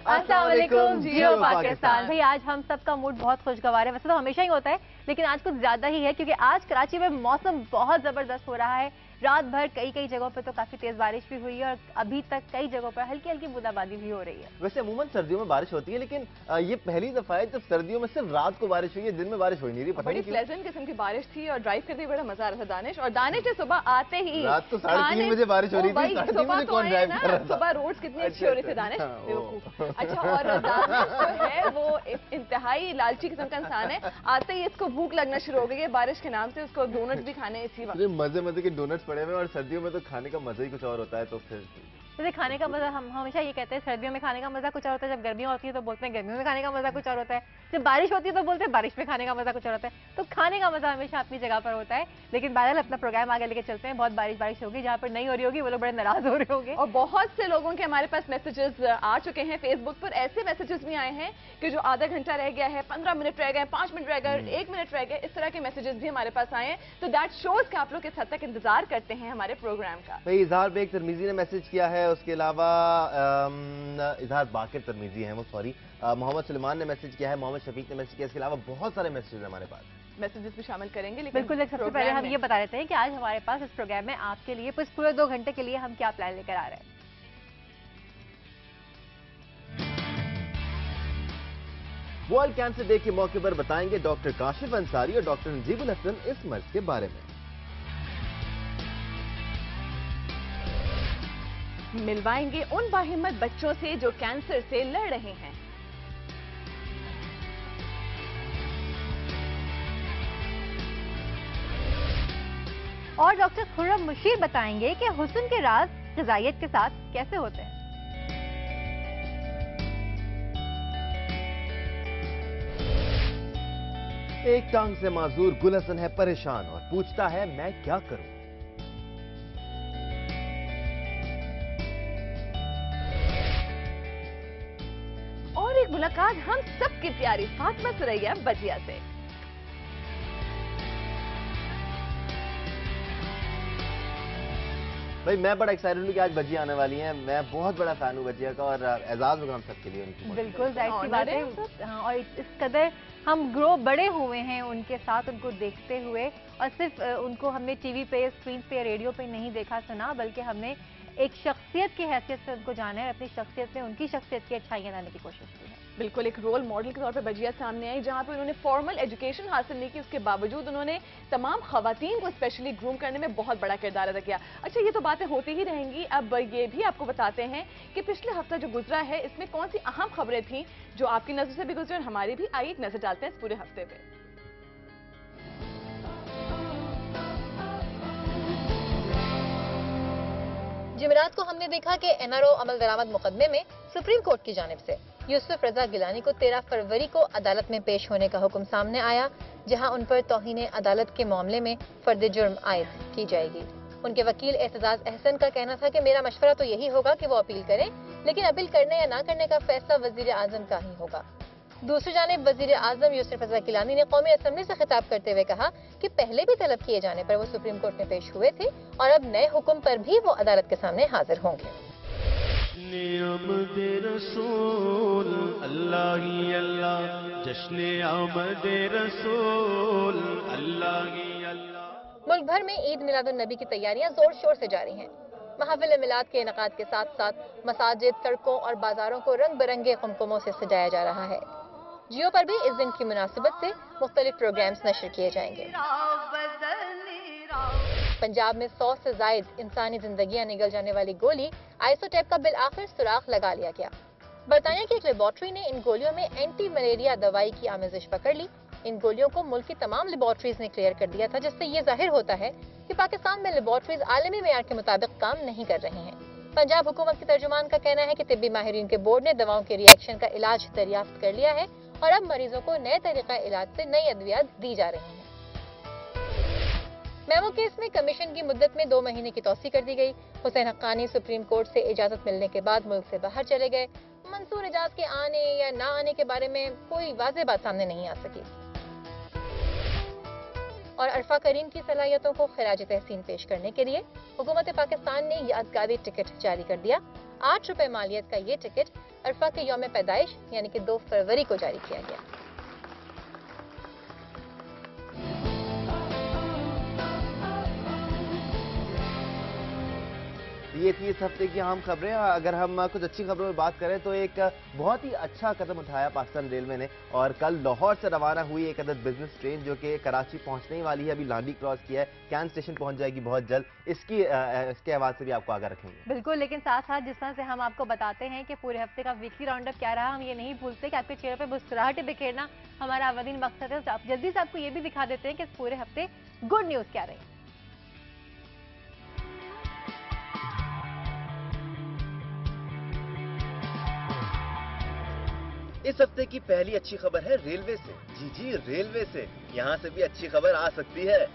अस्सलाम वालेकुम जियो पाकिस्तान। भाई आज हम सबका मूड बहुत खुशगवार है, वैसे तो हमेशा ही होता है लेकिन आज कुछ ज्यादा ही है क्योंकि आज कराची में मौसम बहुत जबरदस्त हो रहा है। रात भर कई जगहों पे तो काफी तेज बारिश भी हुई है और अभी तक कई जगहों पर हल्की हल्की बूंदाबांदी भी हो रही है। वैसे अमूमन सर्दियों में बारिश होती है लेकिन ये पहली दफा है जब सर्दियों में सिर्फ रात को बारिश हुई है, दिन में बारिश हो नहीं रही। बड़ी प्लेजेंट किस्म की बारिश थी और ड्राइव करते बड़ा मजा आ रहा था। दानिश और दानिश ने सुबह आते ही रात को 3:30 बजे बारिश हो रही थी। 3:30 बजे कौन ड्राइव कर रहा था? सुबह रोड्स कितनी अच्छी हो रही थी दानिश। अच्छा, और दानिश जो है वो इंतहाई लालची किस्म का इंसान है। आते ही इसको भूख लगना शुरू हो गई है बारिश के नाम से, उसको डोनट्स भी खाने इसी वक्त। मजे के डोनट्स पड़े हुए और सर्दियों में तो खाने का मजा ही कुछ और होता है। तो फिर जैसे खाने का मजा हम हमेशा ये कहते हैं सर्दियों में खाने का मजा कुछ और होता है, जब गर्मियाँ होती है तो बोलते हैं गर्मियों में खाने का मजा कुछ और होता है, जब बारिश होती है तो बोलते हैं बारिश में खाने का मजा कुछ और होता है। तो खाने का मजा हमेशा अपनी जगह पर होता है। लेकिन बहरहाल अपना प्रोग्राम आगे लेके चलते हैं। बहुत बारिश होगी, जहाँ पर नहीं हो रही होगी वो लोग बड़े नाराज हो रहे होंगे। और बहुत से लोगों के हमारे पास मैसेजेस आ चुके हैं फेसबुक पर। ऐसे मैसेजेस भी आए हैं कि जो आधा घंटा रह गया है, 15 मिनट रह गए, 5 मिनट रह गए, 1 मिनट रह गए, इस तरह के मैसेजेस भी हमारे पास आए हैं। तो दैट शोज कि आप लोग किस हद तक इंतजार करते हैं हमारे प्रोग्राम का। भाई इजहार बेग तरमीजी ने मैसेज किया है, उसके अलावा इजहार बाकिर तरमीजी है वो, सॉरी, मोहम्मद सलमान ने मैसेज किया है, मोहम्मद शफीक ने मैसेज किया। इसके अलावा बहुत सारे मैसेज हैं हमारे पास, मैसेजेस भी शामिल करेंगे। लेकिन बिल्कुल, सबसे पहले हम ये बता देते हैं कि आज हमारे पास इस प्रोग्राम में आपके लिए इस पूरे 2 घंटे के लिए हम क्या प्लान लेकर आ रहे हैं। वर्ल्ड कैंसर डे के मौके पर बताएंगे डॉक्टर काशिफ अंसारी और डॉक्टर नजीबुल हसन इस मर्ज के बारे में। मिलवाएंगे उन बाहिम्मत बच्चों से जो कैंसर से लड़ रहे हैं। और डॉक्टर खुर्रम मुशीर बताएंगे कि हुस्न के राज ग़िज़ाइयत के साथ कैसे होते हैं। एक टांग से माजूर गुल हसन है परेशान और पूछता है मैं क्या करूं। और एक मुलाकात हम सबकी प्यारी फातिमा सुरैया बजिया से। भाई मैं बड़ा एक्साइटेड हूँ कि आज बजिया आने वाली हैं। मैं बहुत बड़ा फैन हूँ बजिया का और एजाज होगा हम सबके लिए उनकी। बिल्कुल जाहिर सी बात है। हाँ, और इस कदर हम बड़े हुए हैं उनके साथ, उनको देखते हुए, और सिर्फ उनको हमने टीवी पे, स्क्रीन पे, रेडियो पे नहीं देखा सुना, बल्कि हमने एक शख्सियत की हैसियत से उनको जाना है, अपनी शख्सियत में उनकी शख्सियत की अच्छाइयाँ लाने की कोशिश की है। बिल्कुल एक रोल मॉडल के तौर पे बजिया सामने आई, जहां पे उन्होंने फॉर्मल एजुकेशन हासिल नहीं की, उसके बावजूद उन्होंने तमाम खवातीन को स्पेशली ग्रूम करने में बहुत बड़ा किरदार अदा किया। अच्छा, ये तो बातें होती ही रहेंगी। अब ये भी आपको बताते हैं कि पिछले हफ्ता जो गुजरा है इसमें कौन सी अहम खबरें थी जो आपकी नजर से भी गुजरे और हमारी भी। आइए एक नजर डालते हैं इस पूरे हफ्ते पे। जुमेरात को हमने देखा कि एनआरओ अमल दरामद मुकदमे में सुप्रीम कोर्ट की जानिब से यूसुफ रजा गिलानी को 13 फरवरी को अदालत में पेश होने का हुक्म सामने आया, जहां उन पर तौहीन अदालत के मामले में फर्द जुर्म आयद की जाएगी। उनके वकील एतजाज अहसन का कहना था कि मेरा मशवरा तो यही होगा कि वो अपील करें, लेकिन अपील करने या ना करने का फैसला वजीर आजम का ही होगा। दूसरी जानिब वजीर आजम यूसुफ रजा गिलानी ने कौमी असम्बली से खिताब करते हुए कहा कि पहले भी तलब किए जाने पर वो सुप्रीम कोर्ट में पेश हुए थे और अब नए हुक्म पर भी वो अदालत के सामने हाजिर होंगे। मुल्क भर में ईद मिलादुन नबी की तैयारियां जोर शोर से जारी हैं। महफिल मिलाद के इनकाद के साथ साथ मसाजिद, सड़कों और बाजारों को रंग बिरंगे कुमकुमों से सजाया जा रहा है। जियो पर भी इस दिन की मुनासिबत से मुख्तलिफ प्रोग्राम्स नशर किए जाएंगे। पंजाब में 100 से जायद इंसानी जिंदगियां निगल जाने वाली गोली आइसोटेप का बिल आखिर सुराख लगा लिया गया। बरतानिया की एक लेबॉर्ट्री ने इन गोलियों में एंटी मलेरिया दवाई की आमेजिश पकड़ ली। इन गोलियों को मुल्क की तमाम लेबॉर्ट्रीज ने क्लियर कर दिया था, जिससे ये जाहिर होता है कि पाकिस्तान में लेबॉर्ट्रीज आलमी मेयार के मुताबिक काम नहीं कर रही हैं। पंजाब हुकूमत के तर्जुमान का कहना है कि तिब्बी माहिरीन के बोर्ड ने दवाओं के रिएक्शन का इलाज दरियाफ्त कर लिया है और अब मरीजों को नए तरीका इलाज से नई अद्वियात दी जा रही हैं। मेमो केस में कमीशन की मुद्दत में 2 महीने की तौसी कर दी गई। हुसैन हक्कानी सुप्रीम कोर्ट से इजाजत मिलने के बाद मुल्क से बाहर चले गए। मंसूर एजाज के आने या ना आने के बारे में कोई वाज़ेह बात सामने नहीं आ सकी। और अरफा करीम की सलाहियतों को खिराज तहसीन पेश करने के लिए हुकूमत पाकिस्तान ने यादगारी टिकट जारी कर दिया। 8 रुपए मालियत का ये टिकट अरफा के यौम पैदाइश यानी कि 2 फरवरी को जारी किया गया। ये थी इस हफ्ते की अहम खबरें। अगर हम कुछ अच्छी खबरों में बात करें तो एक बहुत ही अच्छा कदम उठाया पाकिस्तान रेलवे ने, और कल लाहौर से रवाना हुई एक अदद बिजनेस ट्रेन जो कि कराची पहुंचने ही वाली है, अभी लांडी क्रॉस किया है, कैन स्टेशन पहुंच जाएगी बहुत जल्द। इसके हवाले से भी आपको आगाह रखेंगे। बिल्कुल, लेकिन साथ साथ जिस तरह से हम आपको बताते हैं कि पूरे हफ्ते का वीकली राउंड अप क्या रहा, हम ये नहीं भूलते कि आपके चेहरे पर मुस्कुराहट बिखेरना हमारा अवधि मकसद है। आप जल्दी से आपको ये भी दिखा देते हैं कि पूरे हफ्ते गुड न्यूज क्या रही। इस हफ्ते की पहली अच्छी खबर है रेलवे से। जी रेलवे से, यहाँ से भी अच्छी खबर आ सकती है।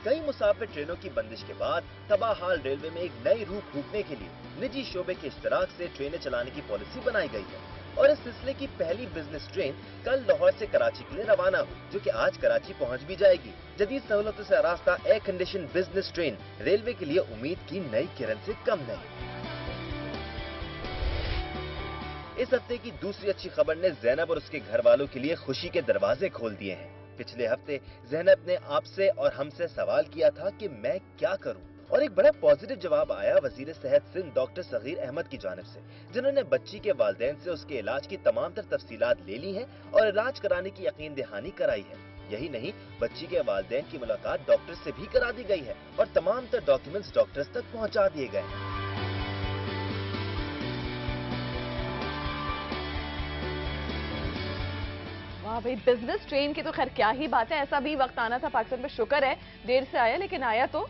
कई मुसाफिर ट्रेनों की बंदिश के बाद तबाहाल रेलवे में एक नई रूह फूंकने के लिए निजी शोबे के इश्तराक से ट्रेनें चलाने की पॉलिसी बनाई गई है, और इस सिलसिले की पहली बिजनेस ट्रेन कल लाहौर से कराची के लिए रवाना हुई, जो कि आज कराची पहुंच भी जाएगी। जदीद सहूलतों से आरास्ता air condition business train railway के लिए उम्मीद की नई किरण से कम नहीं। इस हफ्ते की दूसरी अच्छी खबर ने ज़ैनब और उसके घर वालों के लिए खुशी के दरवाजे खोल दिए हैं। पिछले हफ्ते ज़ैनब ने आपसे और हमसे सवाल किया था कि मैं क्या करूं, और एक बड़ा पॉजिटिव जवाब आया वजीर सेहत सिंध डॉक्टर सगीर अहमद की जानिब से, जिन्होंने बच्ची के वालिदैन से उसके इलाज की तमाम तर तफसीलात ले ली हैं और इलाज कराने की यकीन दहानी कराई है। यही नहीं, बच्ची के वालिदैन की मुलाकात डॉक्टर से भी करा दी गई है और तमाम तर डॉक्यूमेंट्स डॉक्टर्स तक पहुँचा दिए गए हैं। वाह भाई, बिजनेस ट्रेन की तो खैर क्या ही बात है, ऐसा भी वक्त आना था पाकिस्तान में, शुक्र है देर से आया लेकिन आया तो।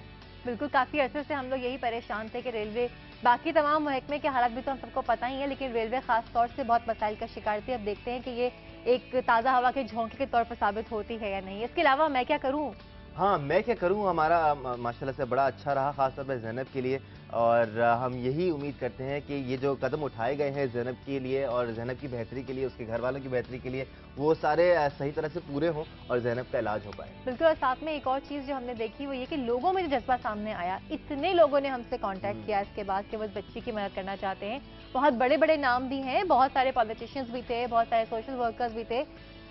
बिल्कुल, काफी अरसे से हम लोग यही परेशान थे कि रेलवे, बाकी तमाम महकमे के हालात भी तो हम सबको पता ही है, लेकिन रेलवे खास तौर से बहुत मसाइल का शिकार थी। अब देखते हैं कि ये एक ताज़ा हवा के झोंके के तौर पर साबित होती है या नहीं। इसके अलावा मैं क्या करूँ, हाँ मैं क्या करूँ हमारा माशाल्लाह से बड़ा अच्छा रहा, खासतौर पर ज़ैनब के लिए, और हम यही उम्मीद करते हैं कि ये जो कदम उठाए गए हैं ज़ैनब के लिए और ज़ैनब की बेहतरी के लिए, उसके घर वालों की बेहतरी के लिए, वो सारे सही तरह से पूरे हों और ज़ैनब का इलाज हो पाए। बिल्कुल। और साथ में एक और चीज़ जो हमने देखी वो ये कि लोगों में जो जज्बा सामने आया, इतने लोगों ने हमसे कांटेक्ट किया इसके बाद कि वो बच्ची की मदद करना चाहते हैं। बहुत बड़े बड़े नाम भी हैं, बहुत सारे पॉलिटिशियंस भी थे, बहुत सारे सोशल वर्कर्स भी थे,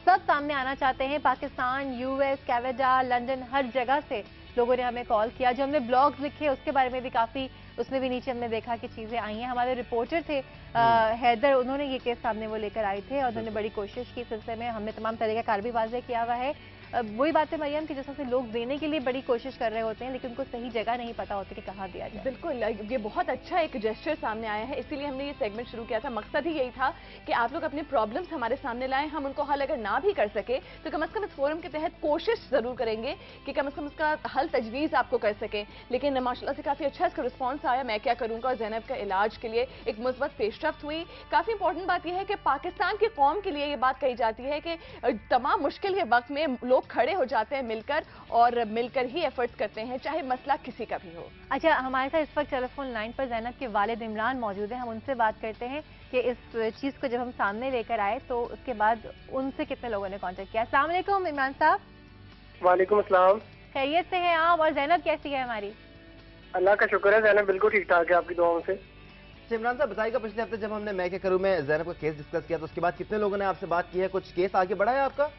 सब सामने आना चाहते हैं। पाकिस्तान, यूएस, कनाडा, लंदन, हर जगह से लोगों ने हमें कॉल किया। जो हमने ब्लॉग्स लिखे उसके बारे में भी काफ़ी, उसमें भी नीचे हमने देखा कि चीज़ें आई हैं। हमारे रिपोर्टर थे हैदर, उन्होंने ये केस सामने वो लेकर आए थे और उन्होंने बड़ी कोशिश की। इस सिलसिले में हमने तमाम तरह का कार भी वाज़ेह किया हुआ है। वही बात है मरियम कि जैसे से लोग देने के लिए बड़ी कोशिश कर रहे होते हैं, लेकिन उनको सही जगह नहीं पता होती कि कहाँ दिया जाए। बिल्कुल, ये बहुत अच्छा एक जेस्चर सामने आया है, इसीलिए हमने ये सेगमेंट शुरू किया था। मकसद ही यही था कि आप लोग अपने प्रॉब्लम्स हमारे सामने लाएं, हम उनको हल अगर ना भी कर सके तो कम से कम इस फोरम के तहत कोशिश जरूर करेंगे कि कम से कम इसका हल तजवीज़ आपको कर सकें। लेकिन माशाल्लाह से काफ़ी अच्छा इसका रिस्पॉन्स आया। मैं क्या करूँगा और ज़ैनब का इलाज के लिए एक मुस्बत पेशरफ्त हुई। काफ़ी इंपॉर्टेंट बात यह है कि पाकिस्तान की कौम के लिए ये बात कही जाती है कि तमाम मुश्किल के वक्त में लोग खड़े हो जाते हैं मिलकर, और मिलकर ही एफर्ट्स करते हैं, चाहे मसला किसी का भी हो। अच्छा, हमारे साथ इस वक्त टेलीफोन लाइन पर ज़ैनब के वालिद इमरान मौजूद हैं। हम उनसे बात करते हैं कि इस चीज़ को जब हम सामने लेकर आए तो उसके बाद उनसे कितने लोगों ने कांटेक्ट किया। अस्सलाम वालेकुम इमरान साहब। वालेकुम अस्सलाम। खैरियत से हैं आप, और ज़ैनब कैसी है हमारी? अल्लाह का शुक्र है, ज़ैनब बिल्कुल ठीक ठाक है आपकी दुआओं से। इमरान साहब बताइएगा, पिछले हफ्ते जब हमने मैं क्या करूँ में ज़ैनब का केस डिस्कस किया तो उसके बाद कितने लोगों ने आपसे बात की है? कुछ केस आगे बढ़ा है आपका?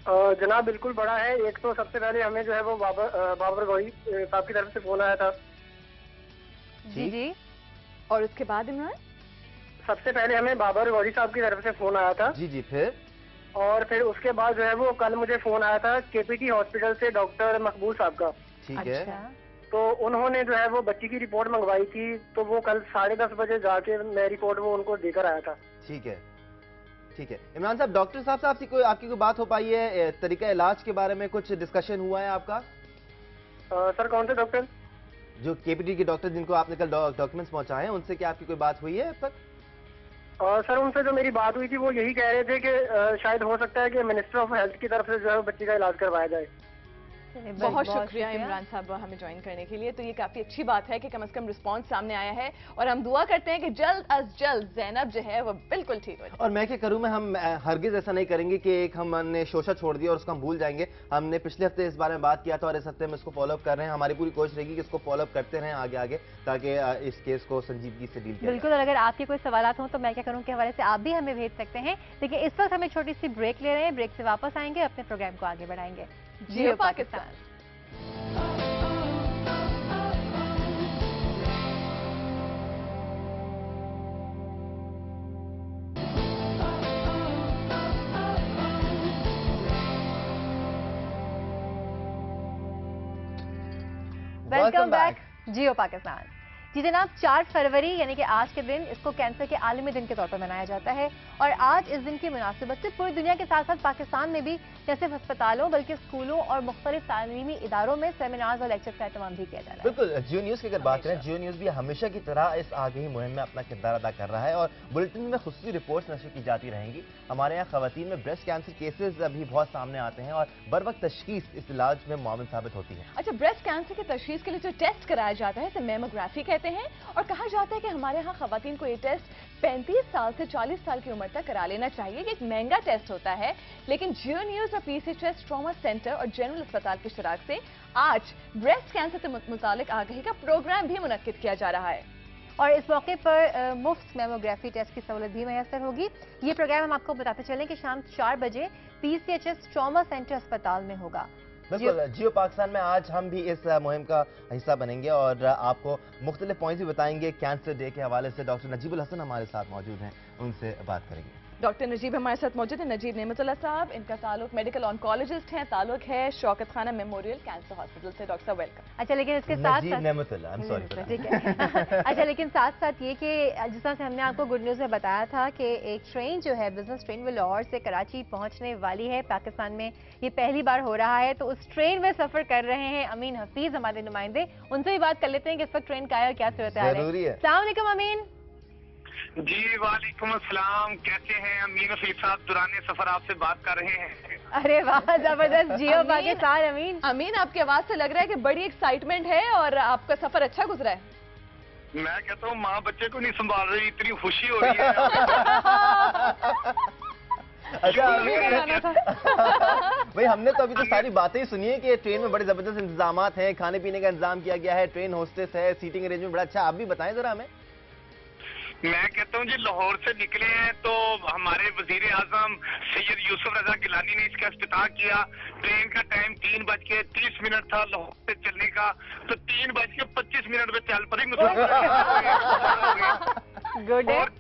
जनाब बिल्कुल बड़ा है। एक तो सबसे पहले हमें जो है वो बाबर गौरी साहब की तरफ से फोन आया था। जी जी। और उसके बाद इमरान? सबसे पहले हमें बाबर गौरी साहब की तरफ से फोन आया था। जी जी। फिर? और फिर उसके बाद जो है वो कल मुझे फोन आया था केपीटी हॉस्पिटल से डॉक्टर मकबूल साहब का। ठीक है। तो उन्होंने जो है वो बच्ची की रिपोर्ट मंगवाई थी, तो वो कल 10:30 बजे जाके मैं रिपोर्ट वो उनको देकर आया था। ठीक है ठीक है। इमरान साहब, डॉक्टर साहब से आपकी कोई बात हो पाई है? तरीका इलाज के बारे में कुछ डिस्कशन हुआ है आपका? सर कौन से डॉक्टर? जो केपीटी के डॉक्टर जिनको आपने कल डॉक्यूमेंट्स पहुंचाए हैं, उनसे क्या आपकी कोई बात हुई है अब तक? सर उनसे जो मेरी बात हुई थी वो यही कह रहे थे कि शायद हो सकता है कि मिनिस्टर ऑफ हेल्थ की तरफ से जो है बच्ची का इलाज करवाया जाए। बहुत शुक्रिया इमरान साहब हमें ज्वाइन करने के लिए। तो ये काफी अच्छी बात है कि कम से कम रिस्पांस सामने आया है और हम दुआ करते हैं कि जल्द अज जल्द ज़ैनब जो है वो बिल्कुल ठीक हो जाए। और मैं क्या करूं, मैं हम हरगिज ऐसा नहीं करेंगे कि एक हमने शोशा छोड़ दिया और उसको हम भूल जाएंगे। हमने पिछले हफ्ते इस बारे में बात किया था और इस हफ्ते हम इसको फॉलो अप कर रहे हैं। हमारी पूरी कोशिश रहेगी कि इसको फॉलो अप करते रहें आगे आगे, ताकि इस केस को संजीदगी से डील किया। बिल्कुल, और अगर आपके कोई सवाल हो तो मैं क्या करूं के हवाले से आप भी हमें भेज सकते हैं। लेकिन इस वक्त हमें छोटी सी ब्रेक ले रहे हैं, ब्रेक से वापस आएंगे, अपने प्रोग्राम को आगे बढ़ाएंगे। जियो पाकिस्तान। वेलकम बैक जियो पाकिस्तान। जी जनाब, 4 फरवरी यानी कि आज के दिन इसको कैंसर के आलमी दिन के तौर पर मनाया जाता है और आज इस दिन की मुनासिबत से पूरी दुनिया के साथ साथ पाकिस्तान में भी न सिर्फ अस्पतालों बल्कि स्कूलों और मुख्तलिफ तालीमी इदारों में सेमिनार्स और लेक्चर्स का एहतमाम भी किया जा रहा है। बिल्कुल, जियो न्यूज़ की अगर बात करें, जियो न्यूज़ भी हमेशा की तरह इस आगाही मुहिम में अपना किरदार अदा कर रहा है और बुलेटिन में खुसूसी रिपोर्ट्स नशर की जाती रहेंगी। हमारे यहाँ खवातीन में ब्रेस्ट कैंसर केसेस अभी बहुत सामने आते हैं और बर वक्त तशखीस इस इलाज में मुआविन साबित होती है। अच्छा, ब्रेस्ट कैंसर की तशखीस के लिए जो टेस्ट कराया जाता है इसे मैमोग्राफी कहते हैं और कहा जाता है कि हमारे यहाँ खवातीन को ये टेस्ट 35 साल से 40 साल की उम्र तक करा लेना चाहिए। ये एक महंगा टेस्ट होता है, लेकिन जियो न्यूज़ और PCHS ट्रॉमा सेंटर और जनरल अस्पताल के इश्तराक से आज ब्रेस्ट कैंसर से मुतालिक आगाही का प्रोग्राम भी मुनक्किद किया जा रहा है और इस मौके पर मुफ्त मेमोग्राफी टेस्ट की सहूलत भी मैसर होगी। ये प्रोग्राम हम आपको बताते चलें कि शाम 4 बजे PCHS ट्रॉमा सेंटर अस्पताल में होगा। बिल्कुल, जियो पाकिस्तान में आज हम भी इस मुहिम का हिस्सा बनेंगे और आपको मुख्तलिफ पॉइंट्स भी बताएंगे। कैंसर डे के हवाले से डॉक्टर नजीबुल हसन हमारे साथ मौजूद हैं, उनसे बात करेंगे। डॉक्टर नजीब हमारे साथ मौजूद है, नजीब नेमतुल्लाह साहब। इनका ताल्लुक मेडिकल ऑन्कोलॉजिस्ट हैं, ताल्लुक है शौकत खाना मेमोरियल कैंसर हॉस्पिटल से। डॉक्टर साहब वेलकम। अच्छा, लेकिन इसके साथ ठीक है। अच्छा, लेकिन साथ साथ ये कि जिस तरह से हमने आपको गुड न्यूज़ में बताया था कि एक ट्रेन जो है बिजनेस ट्रेन वो लाहौर से कराची पहुंचने वाली है। पाकिस्तान में ये पहली बार हो रहा है, तो उस ट्रेन में सफर कर रहे हैं अमीन हफीज हमारे नुमाइंदे। उनसे भी बात कर लेते हैं कि इस वक्त ट्रेन का है, क्या सूरत हाल है। अस्सलाम वालेकुम अमीन। जी वालेकुम अस्सलाम, कैसे हैं अमीन हफीज साहब? दुराने सफर आपसे बात कर रहे हैं। अरे वाह, जबरदस्त। जियो पाकिस्तान। अमीन आपकी आवाज से लग रहा है कि बड़ी एक्साइटमेंट है और आपका सफर अच्छा गुजरा है। मैं कहता हूँ माँ बच्चे को नहीं संभाल रही, इतनी खुशी हो रही है। अच्छा भाई, हमने तो अभी तो सारी बातें ही सुनी है कि ट्रेन में बड़े जबरदस्त इंतजाम हैं, खाने पीने का इंतजाम किया गया है, ट्रेन होस्टेस है, सीटिंग अरेंजमेंट बड़ा अच्छा। आप भी बताएं जरा हमें। मैं कहता हूँ जी, लाहौर से निकले हैं तो हमारे वजीर आजम सैयद यूसुफ रजा गिलानी ने इसका इफ्तिताह किया। ट्रेन का टाइम 3:30 था लाहौर से चलने का, तो 3:25 में चल पड़ी। गुड।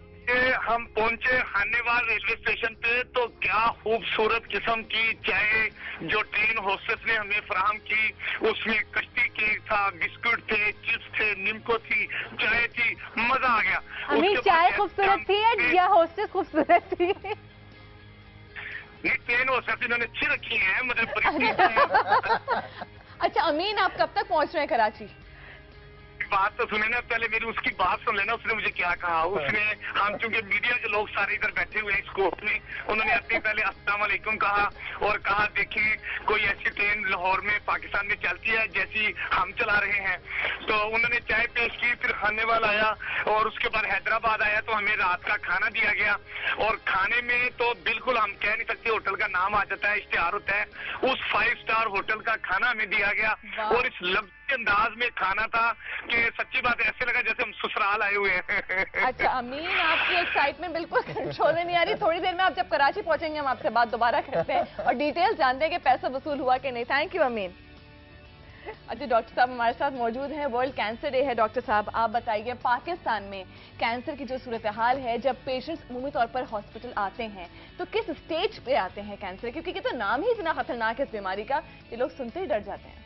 हम पहुंचे खानेवाल रेलवे स्टेशन पे, तो क्या खूबसूरत किस्म की चाय जो ट्रेन होस्टेस ने हमें फराहम की, उसमें कश्ती केक था, बिस्कुट थे, चिप्स थे, निम्को थी, चाय थी, मजा आ गया। अमीन, चाय खूबसूरत थी या होस्टेस खूबसूरत थी? नहीं, ट्रेन होस्टेस इन्होंने अच्छी रखी है, मतलब। अच्छा अमीन, आप कब तक पहुंच रहे हैं कराची? बात तो सुने ना, पहले मेरी उसकी बात सुन लेना। उसने मुझे क्या कहा, उसने हम चूंकि मीडिया के लोग सारे इधर बैठे हुए हैं इस कोर्ट में, उन्होंने अपने पहले अस्सलाम वालेकुम कहा और कहा देखिए कोई ऐसी ट्रेन लाहौर में पाकिस्तान में चलती है जैसी हम चला रहे हैं। तो उन्होंने चाय पेश की, फिर खानेवाल आया और उसके बाद हैदराबाद आया, तो हमें रात का खाना दिया गया। और खाने में तो बिल्कुल हम कह नहीं सकते, होटल का नाम आ जाता है, इश्तिहार होता है, उस 5 स्टार होटल का खाना हमें दिया गया और इस लफ्ज़ अंदाज में खाना था कि सच्ची बात है ऐसे लगा जैसे हम ससुराल आए हुए हैं। अच्छा अमीन, आपकी एक्साइटमेंट बिल्कुल कंट्रोल में नहीं आ रही। थोड़ी देर में आप जब कराची पहुंचेंगे हम आपसे बात दोबारा करते हैं और डिटेल्स जानते हैं कि पैसा वसूल हुआ कि नहीं। थैंक यू अमीन। अच्छा, डॉक्टर साहब हमारे साथ मौजूद हैं। वर्ल्ड कैंसर डे है। डॉक्टर साहब आप बताइए, पाकिस्तान में कैंसर की जो सूरत हाल है, जब पेशेंट्स अमूमी तौर पर हॉस्पिटल आते हैं तो किस स्टेज पे आते हैं कैंसर? क्योंकि ये तो नाम ही इतना खतरनाक है इस बीमारी का कि लोग सुनते ही डर जाते हैं।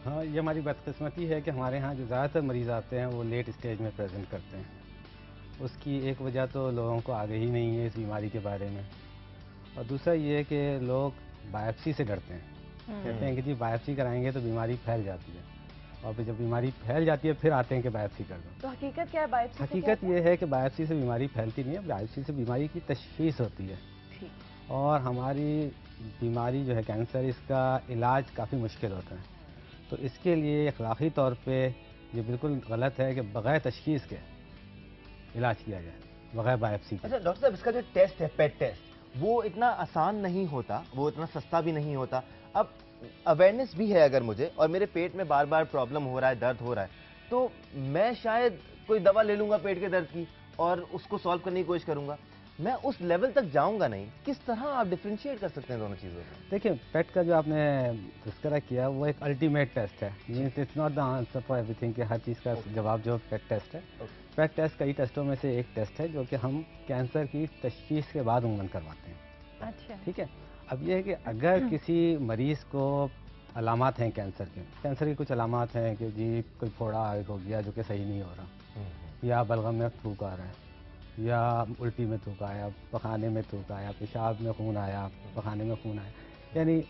हाँ, ये हमारी बदकिस्मती है कि हमारे यहाँ जो ज़्यादातर मरीज़ आते हैं वो लेट स्टेज में प्रेजेंट करते हैं। उसकी एक वजह तो लोगों को आगे ही नहीं है इस बीमारी के बारे में, और दूसरा ये है कि लोग बायोप्सी से डरते हैं। कहते हैं कि जी बायोप्सी कराएंगे तो बीमारी फैल जाती है, और फिर जब बीमारी फैल जाती है फिर आते हैं कि बायोप्सी कर दो। तो हकीकत क्या है बायोप्सी? हकीकत ये है कि बायोप्सी से बीमारी फैलती नहीं है, बायोप्सी से बीमारी की तशखीस होती है। और हमारी बीमारी जो है कैंसर, इसका इलाज काफ़ी मुश्किल होता है, तो इसके लिए अखलाक़ी तौर पे ये बिल्कुल गलत है कि बग़ैर तशख़ीस के इलाज किया जाए, बग़ैर बायोप्सी के। अच्छा डॉक्टर साहब, इसका जो टेस्ट है पेट टेस्ट, वो इतना आसान नहीं होता, वो इतना सस्ता भी नहीं होता। अब अवेयरनेस भी है अगर मुझे, और मेरे पेट में बार बार प्रॉब्लम हो रहा है, दर्द हो रहा है, तो मैं शायद कोई दवा ले लूँगा पेट के दर्द की और उसको सॉल्व करने की कोशिश करूँगा, मैं उस लेवल तक जाऊँगा नहीं। किस तरह आप डिफरेंशिएट कर सकते हैं दोनों चीज़ों को? देखिए, पेट का जो आपने तस्करा किया वो एक अल्टीमेट टेस्ट है, means it's not the answer for everything, कि हर चीज़ का जवाब जो पेट टेस्ट है। पेट टेस्ट कई टेस्टों में से एक टेस्ट है जो कि हम कैंसर की तशख़ीस के बाद उम्मन करवाते हैं। अच्छा। ठीक है, अब ये है कि अगर किसी मरीज़ को अलामात हैं कैंसर की कुछ अलामात हैं कि जी कोई फोड़ा हो गया जो कि सही नहीं हो रहा, या बलगम में थूक आ रहा है, या उल्टी में थूक आया, पखाने में थूक आया, पेशाब में खून आया, पखाने में खून आया, यानी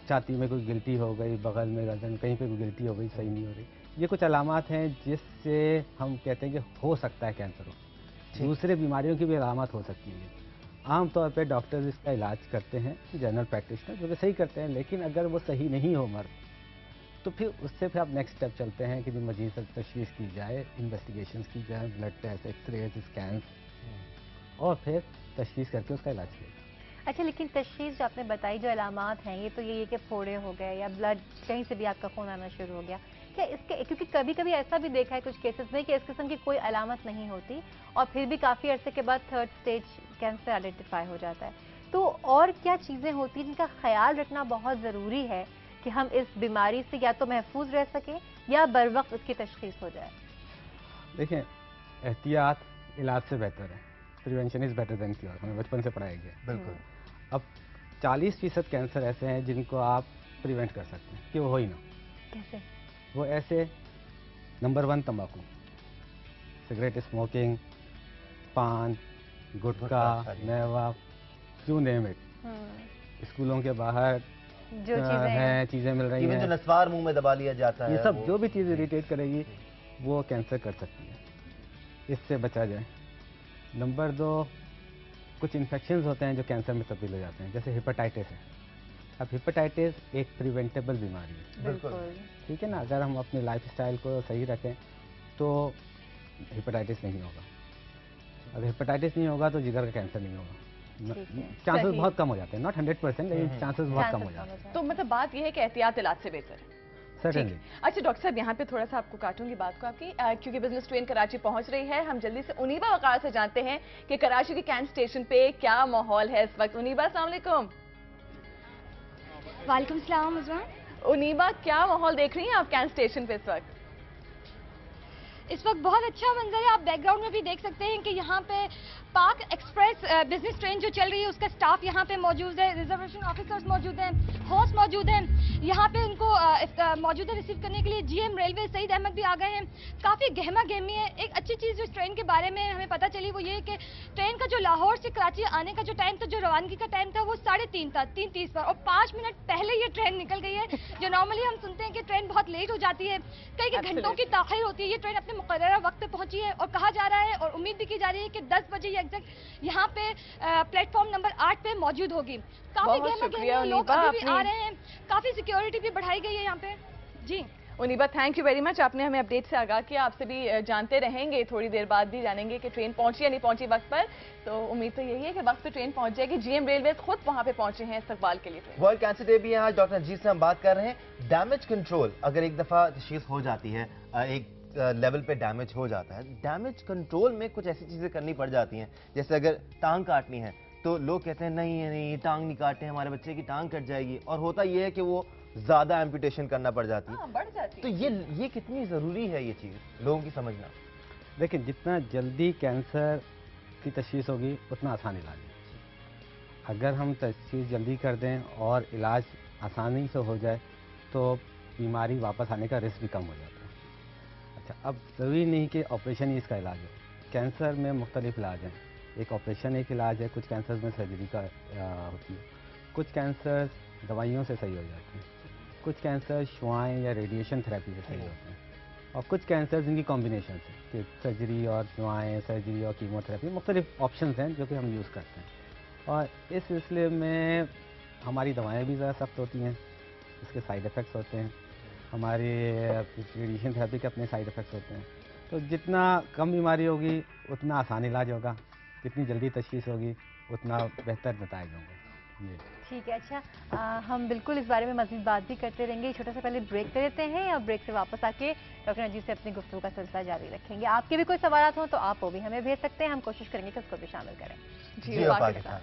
छाती में कोई गिल्टी हो गई, बगल में गर्दन कहीं पे कोई गिल्टी हो गई, सही नहीं हो रही, ये कुछ अलामात हैं जिससे हम कहते हैं कि हो सकता है कैंसर हो। दूसरे बीमारियों की भी अलामत हो सकती है। आम तौर पे डॉक्टर्स इसका इलाज करते हैं, जनरल प्रैक्टिशनर, जो कि सही करते हैं, लेकिन अगर वो सही नहीं हो मर्द, तो फिर उससे फिर आप नेक्स्ट स्टेप चलते हैं कि मजीद तशख़ीस की जाए, इन्वेस्टिगेशंस की जाए, ब्लड टेस्ट, एक्सरेज, स्कैन, और फिर तशख़ीस करके उसका इलाज किया। अच्छा, लेकिन तशख़ीस जो आपने बताई, जो अलामात हैं, ये तो ये कि फोड़े हो गए या ब्लड कहीं से भी आपका खून आना शुरू हो गया, क्या इसके, क्योंकि कभी कभी ऐसा भी देखा है कुछ केसेस में कि इस किस्म की कोई अलामत नहीं होती और फिर भी काफ़ी अरसे के बाद थर्ड स्टेज कैंसर आइडेंटिफाई हो जाता है, तो और क्या चीज़ें होती हैं जिनका ख्याल रखना बहुत ज़रूरी है कि हम इस बीमारी से या तो महफूज रह सकें या बर वक्त इसकी तशख़ीस हो जाए? देखिए, एहतियात इलाज से बेहतर है, prevention is better than cure, हमें बचपन से पढ़ाया गया। बिल्कुल। अब 40% कैंसर ऐसे हैं जिनको आप प्रिवेंट कर सकते हैं कि वो हो ही ना। कैसे? वो ऐसे, नंबर 1 तंबाकू, सिगरेट स्मोकिंग, पान, गुटखा, मेवा, यू नेम इट, स्कूलों के बाहर जो चीज़ें मिल रही हैं, जो नस्वार मुंह में दबा लिया जाता है, ये सब जो भी चीज़ इरिटेट करेगी वो कैंसर कर सकती है, इससे बचा जाए। नंबर 2, कुछ इन्फेक्शंस होते हैं जो कैंसर में तब्दील हो जाते हैं, जैसे हेपेटाइटिस है। अब हेपेटाइटिस एक प्रिवेंटेबल बीमारी है, बिल्कुल, ठीक है ना। अगर हम अपने लाइफस्टाइल को सही रखें तो हेपेटाइटिस नहीं होगा। अगर हेपेटाइटिस नहीं होगा तो जिगर का कैंसर नहीं होगा। चांसेस बहुत कम हो जाते हैं, नॉट 100%, लेकिन चांसेस बहुत कम हो जाते हैं। तो मतलब बात यह है कि एहतियात इलाज से बेहतर है। Certainly. अच्छा डॉक्टर साहब, यहाँ पे थोड़ा सा आपको काटूंगी बात को आपकी, क्योंकि बिजनेस ट्रेन कराची पहुंच रही है। हम जल्दी से उनीबा वकार से जानते हैं कि कराची के कैंट स्टेशन पे क्या माहौल है इस वक्त। उनीबा, अस्सलाम वालेकुम। वालेकुम सलाम उज़मा। उनीबा, क्या माहौल देख रही हैं आप कैंट स्टेशन पे इस वक्त? इस वक्त बहुत अच्छा मंजर है, आप बैकग्राउंड में भी देख सकते हैं कि यहाँ पे पाक एक्सप्रेस बिजनेस ट्रेन जो चल रही है उसका स्टाफ यहाँ पे मौजूद है, रिजर्वेशन ऑफिसर्स मौजूद हैं, होस्ट मौजूद हैं। यहाँ पे उनको मौजूदा रिसीव करने के लिए जीएम रेलवे सईद अहमद भी आ गए हैं। काफ़ी गहमा गहमी है। एक अच्छी चीज़ जो इस ट्रेन के बारे में हमें पता चली वो ये है कि ट्रेन का जो लाहौर से कराची आने का जो टाइम था, जो रवानगी का टाइम था, वो 3:30 था, 3:30 पर, और 5 मिनट पहले ये ट्रेन निकल गई है। जो नॉर्मली हम सुनते हैं कि ट्रेन बहुत लेट हो जाती है, कई घंटों की ताख़ीर होती है, ये ट्रेन अपने मुकर्ररा वक्त पे पहुंची है और कहा जा रहा है और उम्मीद भी की जा रही है कि 10 बजे ये एग्जैक्ट यहाँ पे प्लेटफॉर्म नंबर 8 पे मौजूद होगी। काफी गहमा लोग अभी भी आ रहे हैं, काफी सिक्योरिटी भी बढ़ाई गई है यहाँ पे। जी Uniba, thank you very much, आपने हमें अपडेट से आगाह किया। आपसे भी जानते रहेंगे, थोड़ी देर बाद भी जानेंगे कि ट्रेन पहुंची या नहीं पहुंची वक्त पर। तो उम्मीद तो यही है कि वक्त पे ट्रेन पहुंच जाएगी। जीएम रेलवे खुद वहां पे पहुंचे हैं इस्तकबाल के लिए। वर्ल्ड कैंसर डे भी है आज। डॉक्टर जी से हम बात कर रहे हैं डैमेज कंट्रोल। अगर एक दफा तशख़ीस हो जाती है, एक लेवल पे डैमेज हो जाता है, डैमेज कंट्रोल में कुछ ऐसी चीजें करनी पड़ जाती हैं, जैसे अगर टांग काटनी है तो लोग कहते हैं नहीं टांग नहीं काटे, हमारे बच्चे की टांग कट जाएगी, और होता यह है कि वो ज्यादा एम्पुटेशन करना पड़ जाती है, बढ़ जाती है। तो ये कितनी जरूरी है ये चीज लोगों की समझना? देखिए, जितना जल्दी कैंसर की तशख़ीस होगी उतना आसान इलाज है। अगर हम तशख़ीस जल्दी कर दें और इलाज आसानी से हो जाए तो बीमारी वापस आने का रिस्क भी कम हो जाता है। अच्छा, अब ज़रूरी नहीं कि ऑपरेशन ही इसका इलाज हो। कैंसर में मुख्तलिफ इलाज हैं। एक ऑपरेशन एक इलाज है, कुछ कैंसर में सर्जरी का होती है, कुछ कैंसर दवाइयों से सही हो जाते हैं, कुछ कैंसर शुआएँ या रेडिएशन थेरेपी से सही होते हैं, और कुछ कैंसर जिनकी कॉम्बिनेशन है कि सर्जरी और शुआएँ, सर्जरी और कीमोथेरेपी, मुख्तलिफ ऑप्शन हैं जो कि हम यूज़ करते हैं। और इस सिलसिले में हमारी दवाएं भी ज़्यादा सख्त होती हैं, इसके साइड इफ़ेक्ट्स होते हैं। हमारी रेडिएशन थेरेपी के अपने साइड इफ़ेक्ट्स होते हैं। तो जितना कम बीमारी होगी उतना आसान इलाज होगा, जितनी जल्दी तशख़ीस होगी उतना बेहतर नतीजे होंगे। जी ठीक है। अच्छा, हम बिल्कुल इस बारे में मज़ीद बात भी करते रहेंगे। छोटा सा पहले ब्रेक ले लेते हैं और ब्रेक से वापस आके डॉक्टर नजीर से अपनी गुफ्तगू का सिलसिला जारी रखेंगे। आपके भी कोई सवाल हो तो आप वो भी हमें भेज सकते हैं, हम कोशिश करेंगे कि उसको भी शामिल करें। जी, पाकिस्तान।